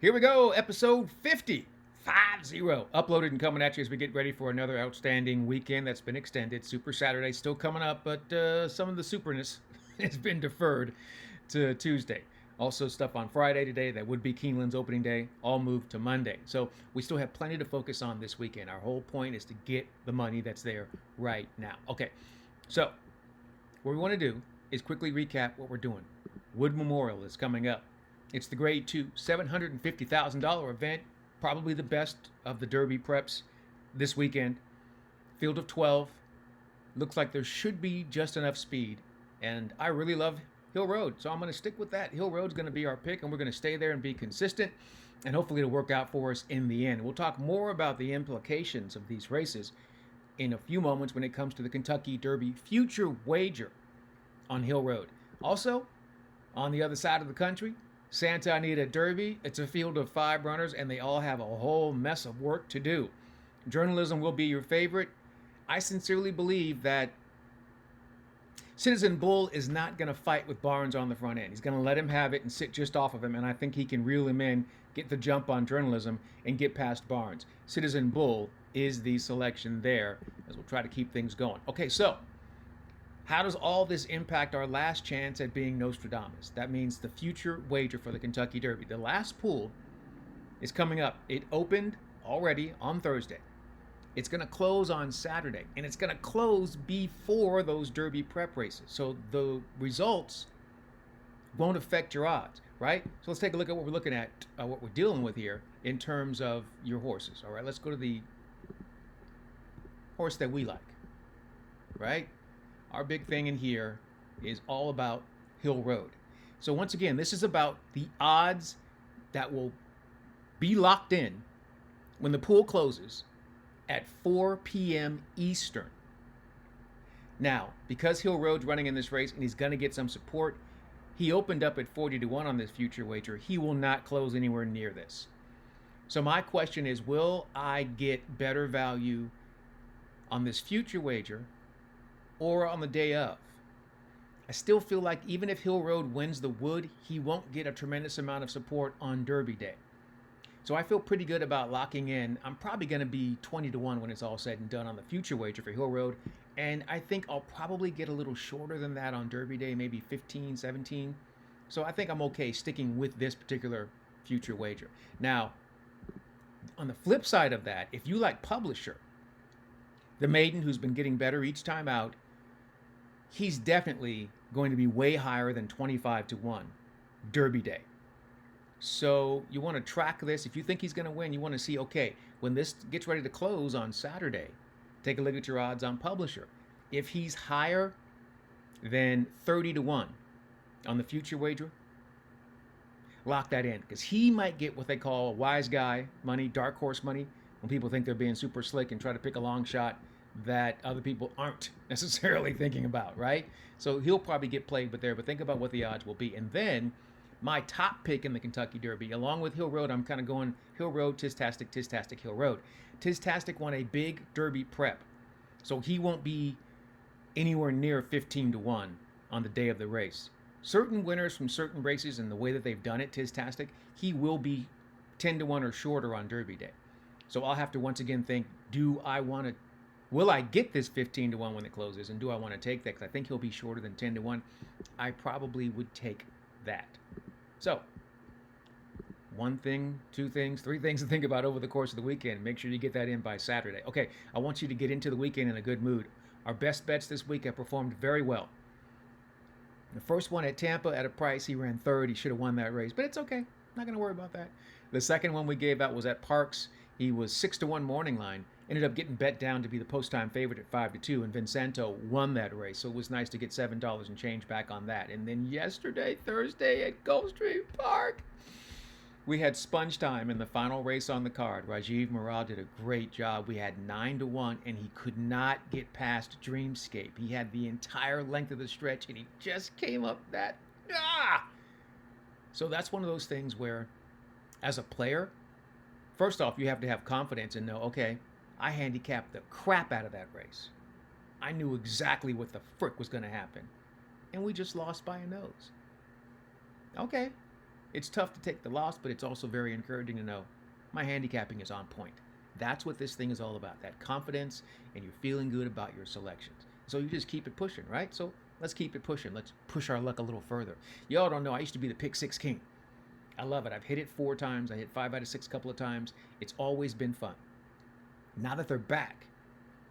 Here we go, episode 50. 50. Uploaded and coming at you as we get ready for another outstanding weekend that's been extended. Super Saturday still coming up, but some of the superness has been deferred to Tuesday. Also, stuff on Friday today that would be Keeneland's opening day, all moved to Monday. So we still have plenty to focus on this weekend. Our whole point is to get the money that's there right now. Okay, so what we want to do is quickly recap what we're doing. Wood Memorial is coming up. It's the Grade 2 $750,000 event, probably the best of the Derby preps this weekend. Field of 12. Looks like there should be just enough speed. And I really love Hill Road, so I'm going to stick with that. Hill Road's going to be our pick, and we're going to stay there and be consistent, and hopefully it'll work out for us in the end. We'll talk more about the implications of these races in a few moments when it comes to the Kentucky Derby future wager on Hill Road. Also, on the other side of the country, Santa Anita Derby. It's a field of 5 runners, and they all have a whole mess of work to do. Journalism will be your favorite. I sincerely believe that Citizen Bull is not going to fight with Barnes on the front end. He's going to let him have it and sit just off of him, and I think he can reel him in, get the jump on journalism, and get past Barnes. Citizen Bull is the selection there, as we'll try to keep things going. Okay, so how does all this impact our last chance at being Nostradamus? That means the future wager for the Kentucky Derby. The last pool is coming up. It opened already on Thursday. It's going to close on Saturday, and it's going to close before those Derby prep races. So the results won't affect your odds, right? So let's take a look at what we're looking at, what we're dealing with here in terms of your horses. All right, let's go to the horse that we like, right? Our big thing in here is all about Hill Road. So once again, this is about the odds that will be locked in when the pool closes at 4 p.m. Eastern. Now, because Hill Road's running in this race and he's going to get some support, he opened up at 40-1 on this future wager. He will not close anywhere near this. So my question is, will I get better value on this future wager or on the day of? I still feel like even if Hill Road wins the Wood, he won't get a tremendous amount of support on Derby Day. So I feel pretty good about locking in. I'm probably going to be 20-1 when it's all said and done on the future wager for Hill Road. And I think I'll probably get a little shorter than that on Derby Day, maybe 15, 17. So I think I'm okay sticking with this particular future wager. Now, on the flip side of that, if you like Publisher, the maiden who's been getting better each time out, he's definitely going to be way higher than 25-1 Derby Day. So you want to track this. If you think he's going to win, you want to see, okay, when this gets ready to close on Saturday, take a look at your odds on Publisher. If he's higher than 30-1 on the future wager, lock that in, because he might get what they call wise guy money, dark horse money, when people think they're being super slick and try to pick a long shot that other people aren't necessarily thinking about, right? So he'll probably get played with there, but think about what the odds will be. And then my top pick in the Kentucky Derby, along with Hill Road, I'm kind of going Hill Road, Tistastic, Hill Road. Tistastic won a big Derby prep, so he won't be anywhere near 15-1 on the day of the race. Certain winners from certain races and the way that they've done it, Tistastic, he will be 10-1 or shorter on Derby Day. So I'll have to once again think, will I get this 15-1 when it closes, and do I want to take that? Because I think he'll be shorter than 10-1. I probably would take that. So, one thing, two things, three things to think about over the course of the weekend. Make sure you get that in by Saturday. Okay, I want you to get into the weekend in a good mood. Our best bets this week have performed very well. The first one at Tampa at a price, he ran third. He should have won that race, but it's okay. Not going to worry about that. The second one we gave out was at Parks. He was 6-1 morning line. Ended up getting bet down to be the post-time favorite at 5-2, and Vincento won that race. So it was nice to get $7 and change back on that. And then yesterday, Thursday, at Gulfstream Park, we had sponge time in the final race on the card. Rajiv Murad did a great job. We had 9-1, and he could not get past Dreamscape. He had the entire length of the stretch, and he just came up that. So that's one of those things where, as a player, first off, you have to have confidence and know, okay, I handicapped the crap out of that race. I knew exactly what the frick was going to happen. And we just lost by a nose. Okay. It's tough to take the loss, but it's also very encouraging to know my handicapping is on point. That's what this thing is all about, that confidence, and you're feeling good about your selections. So you just keep it pushing, right? So let's keep it pushing. Let's push our luck a little further. Y'all don't know, I used to be the Pk6 king. I love it. I've hit it 4 times. I hit 5 out of 6 a couple of times. It's always been fun. Now that they're back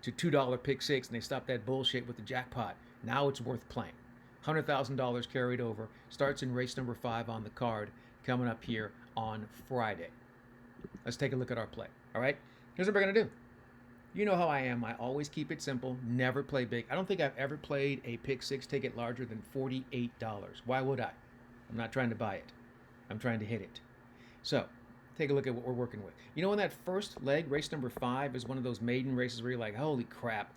to $2 Pk6 and they stopped that bullshit with the jackpot, now it's worth playing. $100,000 carried over. Starts in race number 5 on the card coming up here on Friday. Let's take a look at our play. All right? Here's what we're going to do. You know how I am. I always keep it simple, never play big. I don't think I've ever played a Pk6 ticket larger than $48. Why would I? I'm not trying to buy it. I'm trying to hit it. So, take a look at what we're working with. You know, in that first leg, race number 5 is one of those maiden races where you're like, holy crap.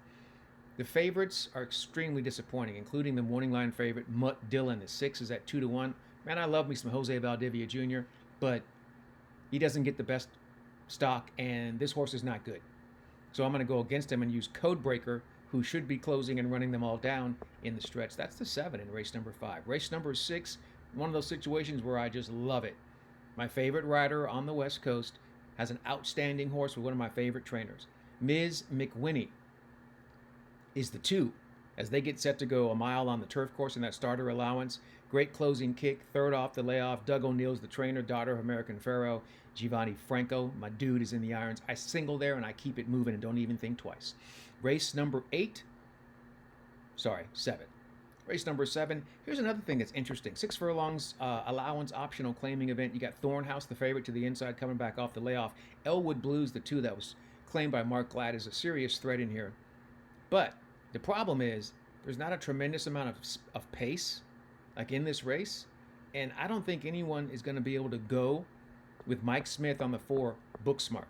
The favorites are extremely disappointing, including the morning line favorite, Mutt Dillon. The 6 is at 2-1. Man, I love me some Jose Valdivia Jr., but he doesn't get the best stock, and this horse is not good. So I'm going to go against him and use Codebreaker, who should be closing and running them all down in the stretch. That's the 7 in race number 5. Race number 6, one of those situations where I just love it. My favorite rider on the West Coast has an outstanding horse with one of my favorite trainers. Ms. McWhinney is the 2 as they get set to go a mile on the turf course in that starter allowance. Great closing kick, third off the layoff. Doug O'Neill's the trainer, daughter of American Pharaoh. Giovanni Franco, my dude, is in the irons. I single there and I keep it moving and don't even think twice. Race number 7. Race number 7. Here's another thing that's interesting. 6 furlongs allowance optional claiming event. You got Thornhouse, the favorite, to the inside, coming back off the layoff. Elwood Blues, the 2 that was claimed by Mark Glad, is a serious threat in here. But the problem is there's not a tremendous amount of pace like in this race, and I don't think anyone is going to be able to go with Mike Smith on the 4, Booksmart.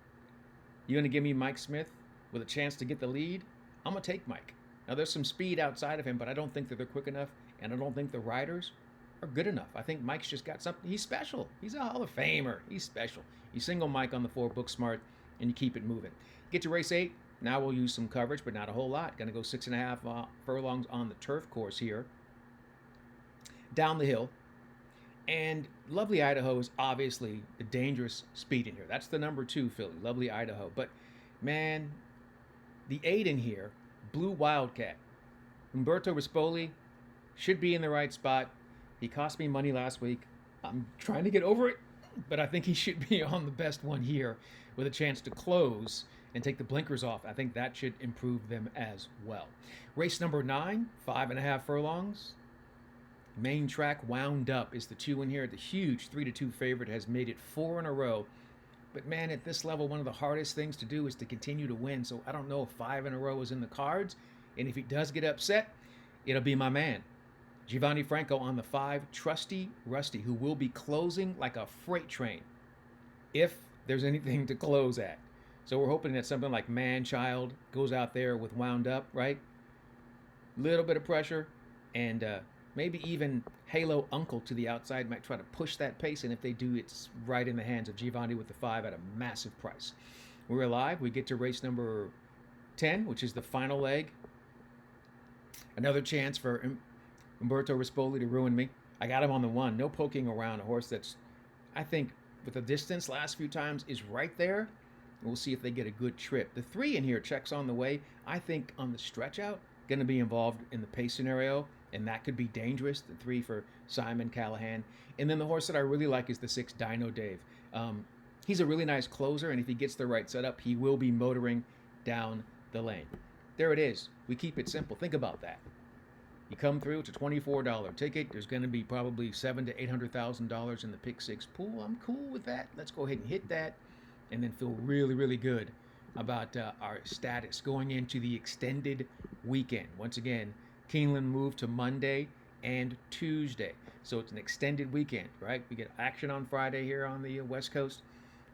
You're going to give me Mike Smith with a chance to get the lead? I'm going to take Mike. Now, there's some speed outside of him, but I don't think that they're quick enough, and I don't think the riders are good enough. I think Mike's just got something. He's special. He's a Hall of Famer. He's special. You single Mike on the 4, Booksmart, and you keep it moving. Get to race 8. Now we'll use some coverage, but not a whole lot. Going to go 6.5 furlongs on the turf course here. Down the hill. And Lovely Idaho is obviously the dangerous speed in here. That's the number 2 filly, Lovely Idaho. But, man, the 8 in here, Blue Wildcat. Umberto Rispoli should be in the right spot. He cost me money last week. I'm trying to get over it, but I think he should be on the best one here with a chance to close and take the blinkers off. I think that should improve them as well. Race number 9, 5.5 furlongs. Main track Wound Up is the 2 in here. The huge 3-2 favorite has made it 4 in a row. But man, at this level, one of the hardest things to do is to continue to win. So I don't know if 5 in a row is in the cards. And if he does get upset, it'll be my man, Giovanni Franco, on the 5, Trusty Rusty, who will be closing like a freight train if there's anything to close at. So we're hoping that something like Man-Child goes out there with Wound Up, right? Little bit of pressure, and maybe even Halo Uncle to the outside might try to push that pace, and if they do, it's right in the hands of Giovanni with the 5 at a massive price. We're alive. We get to race number 10, which is the final leg. Another chance for Umberto Rispoli to ruin me. I got him on the 1. No poking around. A horse that's, I think, with the distance last few times is right there. We'll see if they get a good trip. The 3 in here, Checks on the Way, I think on the stretch out, going to be involved in the pace scenario, and that could be dangerous. The 3 for Simon Callahan. And then the horse that I really like is the 6, Dino Dave. He's a really nice closer, and if he gets the right setup, he will be motoring down the lane. There it is. We keep it simple. Think about that. You come through, it's a $24 ticket. There's going to be probably $700,000 to $800,000 in the Pk6 pool. I'm cool with that. Let's go ahead and hit that, and then feel really, really good about our status going into the extended weekend. Once again, Keeneland moved to Monday and Tuesday, so it's an extended weekend, right? We get action on Friday here on the West Coast.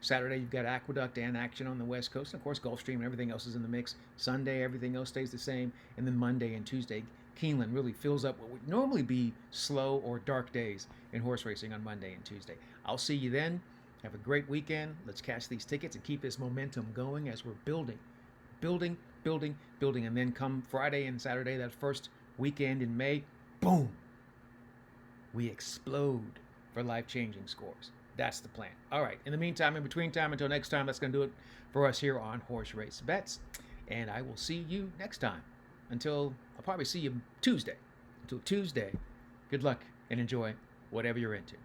Saturday, you've got Aqueduct and action on the West Coast. And of course, Gulfstream and everything else is in the mix. Sunday, everything else stays the same. And then Monday and Tuesday, Keeneland really fills up what would normally be slow or dark days in horse racing on Monday and Tuesday. I'll see you then. Have a great weekend. Let's cash these tickets and keep this momentum going as we're building. And then come Friday and Saturday, that first weekend in May, boom, we explode. for life-changing scores. That's the plan. All right. In the meantime, in between time, until next time, that's going to do it for us here on Horse Race Bets. And I will see you next time. I'll probably see you Tuesday. Until Tuesday, good luck and enjoy whatever you're into.